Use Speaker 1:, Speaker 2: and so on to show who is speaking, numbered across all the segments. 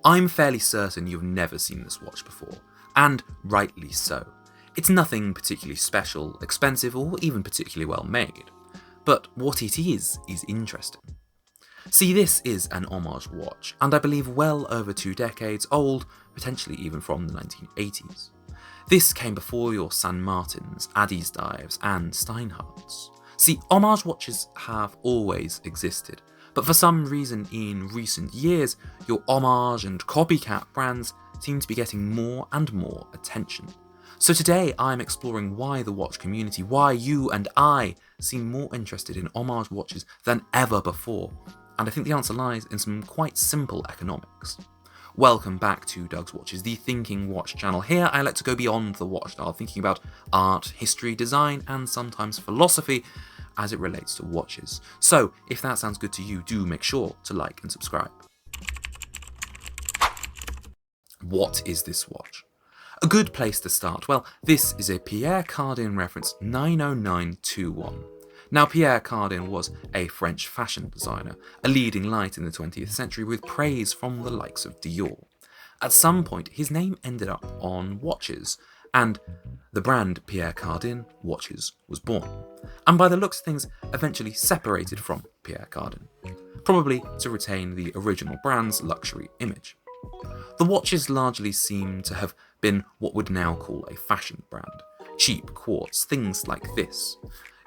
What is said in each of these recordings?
Speaker 1: I'm fairly certain you've never seen this watch before, and rightly so. It's nothing particularly special, expensive, or even particularly well made. But what it is interesting. See, this is an Homage watch, and I believe well over 2 decades old, potentially even from the 1980s. This came before your San Martins, Addiesdives, and Steinharts. See, Homage watches have always existed, but for some reason in recent years, your Homage and copycat brands seem to be getting more and more attention. So today I'm exploring why the watch community, why you and I seem more interested in Homage watches than ever before, and I think the answer lies in some quite simple economics. Welcome back to Doug's Watches, the Thinking Watch channel. Here I like to go beyond the watch dial, thinking about art, history, design, and sometimes philosophy as it relates to watches. So if that sounds good to you, do make sure to like and subscribe. What is this watch? A good place to start. Well, this is a Pierre Cardin reference 90921. Now, Pierre Cardin was a French fashion designer, a leading light in the 20th century with praise from the likes of Dior. At some point, his name ended up on watches, and the brand Pierre Cardin watches was born. And by the looks of things, eventually separated from Pierre Cardin, probably to retain the original brand's luxury image. The watches largely seem to have been what we'd now call a fashion brand. Cheap quartz, things like this.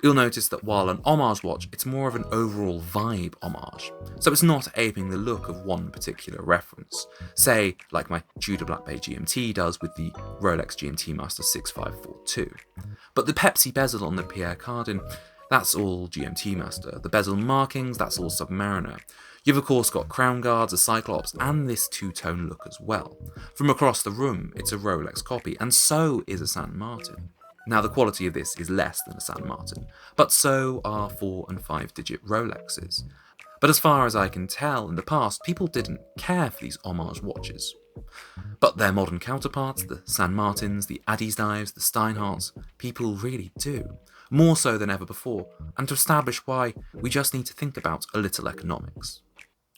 Speaker 1: You'll notice that while an homage watch, it's more of an overall vibe homage. So it's not aping the look of one particular reference. Say, like my Tudor Black Bay GMT does with the Rolex GMT Master 6542. But the Pepsi bezel on the Pierre Cardin, that's all GMT Master. The bezel markings, that's all Submariner. You've of course got crown guards, a Cyclops, and this two-tone look as well. From across the room, it's a Rolex copy, and so is a San Martin. Now, the quality of this is less than a San Martin, but so are 4- and 5-digit Rolexes. But as far as I can tell, in the past, people didn't care for these homage watches. But their modern counterparts, the San Martins, the Addiesdives, the Steinharts, people really do. More so than ever before, and to establish why, we just need to think about a little economics.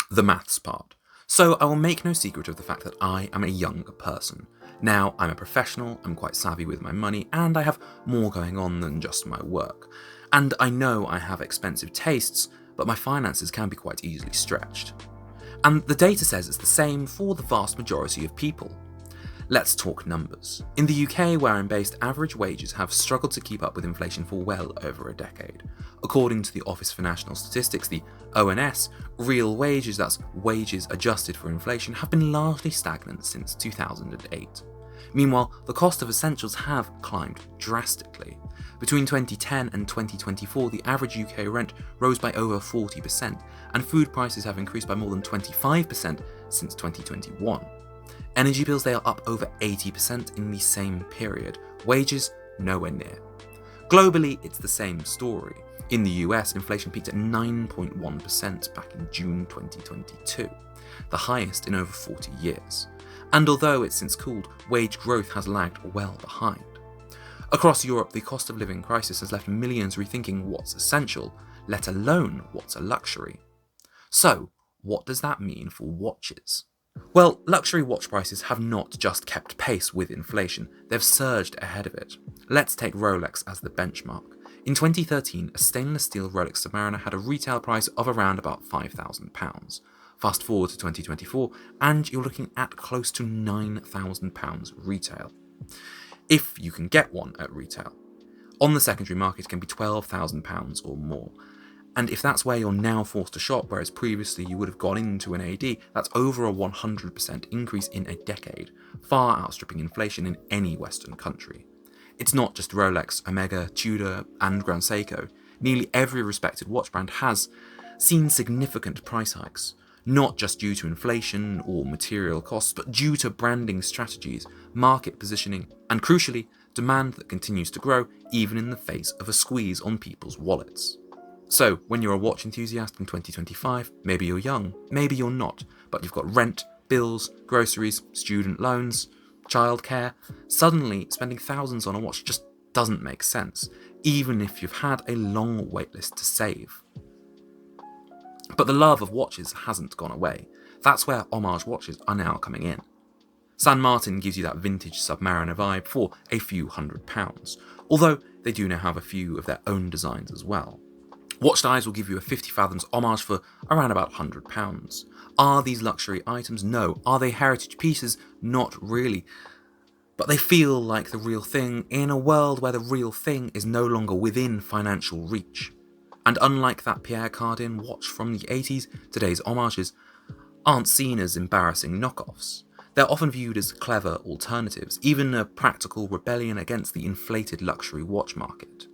Speaker 1: The maths part. So I will make no secret of the fact that I am a younger person. Now, I'm a professional, I'm quite savvy with my money, and I have more going on than just my work. And I know I have expensive tastes, but my finances can be quite easily stretched. And the data says it's the same for the vast majority of people. Let's talk numbers. In the UK, where I'm based, average wages have struggled to keep up with inflation for well over a decade. According to the Office for National Statistics, the ONS, real wages, that's wages adjusted for inflation, have been largely stagnant since 2008. Meanwhile, the cost of essentials have climbed drastically. Between 2010 and 2024, the average UK rent rose by over 40%, and food prices have increased by more than 25% since 2021. Energy bills, they are up over 80% in the same period. Wages, nowhere near. Globally, it's the same story. In the US, inflation peaked at 9.1% back in June 2022, the highest in over 40 years. And although it's since cooled, wage growth has lagged well behind. Across Europe, the cost of living crisis has left millions rethinking what's essential, let alone what's a luxury. So, what does that mean for watches? Well, luxury watch prices have not just kept pace with inflation, they've surged ahead of it. Let's take Rolex as the benchmark. In 2013, a stainless steel Rolex Submariner had a retail price of around about £5,000. Fast forward to 2024, and you're looking at close to £9,000 retail. If you can get one at retail. On the secondary market, it can be £12,000 or more. And if that's where you're now forced to shop, whereas previously you would have gone into an AD, that's over a 100% increase in a decade, far outstripping inflation in any Western country. It's not just Rolex, Omega, Tudor, and Grand Seiko. Nearly every respected watch brand has seen significant price hikes, not just due to inflation or material costs, but due to branding strategies, market positioning, and crucially, demand that continues to grow even in the face of a squeeze on people's wallets. So, when you're a watch enthusiast in 2025, maybe you're young, maybe you're not, but you've got rent, bills, groceries, student loans, childcare, suddenly spending thousands on a watch just doesn't make sense, even if you've had a long waitlist to save. But the love of watches hasn't gone away. That's where Homage watches are now coming in. San Martin gives you that vintage Submariner vibe for a few £100s, although they do now have a few of their own designs as well. Watch Dives will give you a 50 Fathoms Homage for around about £100. Are these luxury items? No. Are they heritage pieces? Not really. But they feel like the real thing in a world where the real thing is no longer within financial reach. And unlike that Pierre Cardin watch from the 80s, today's homages aren't seen as embarrassing knockoffs. They're often viewed as clever alternatives, even a practical rebellion against the inflated luxury watch market.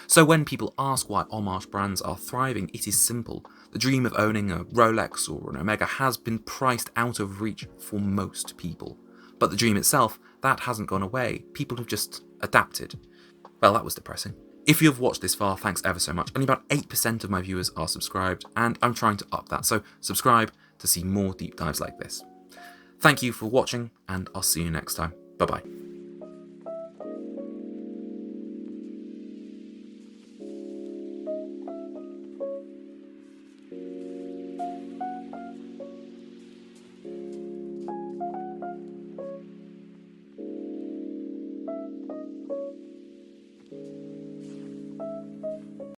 Speaker 1: So when people ask why homage brands are thriving, it is simple. The dream of owning a Rolex or an Omega has been priced out of reach for most people. But the dream itself, that hasn't gone away. People have just adapted. Well, that was depressing. If you've watched this far, thanks ever so much. Only about 8% of my viewers are subscribed, and I'm trying to up that, so subscribe to see more deep dives like this. Thank you for watching, and I'll see you next time. Bye-bye.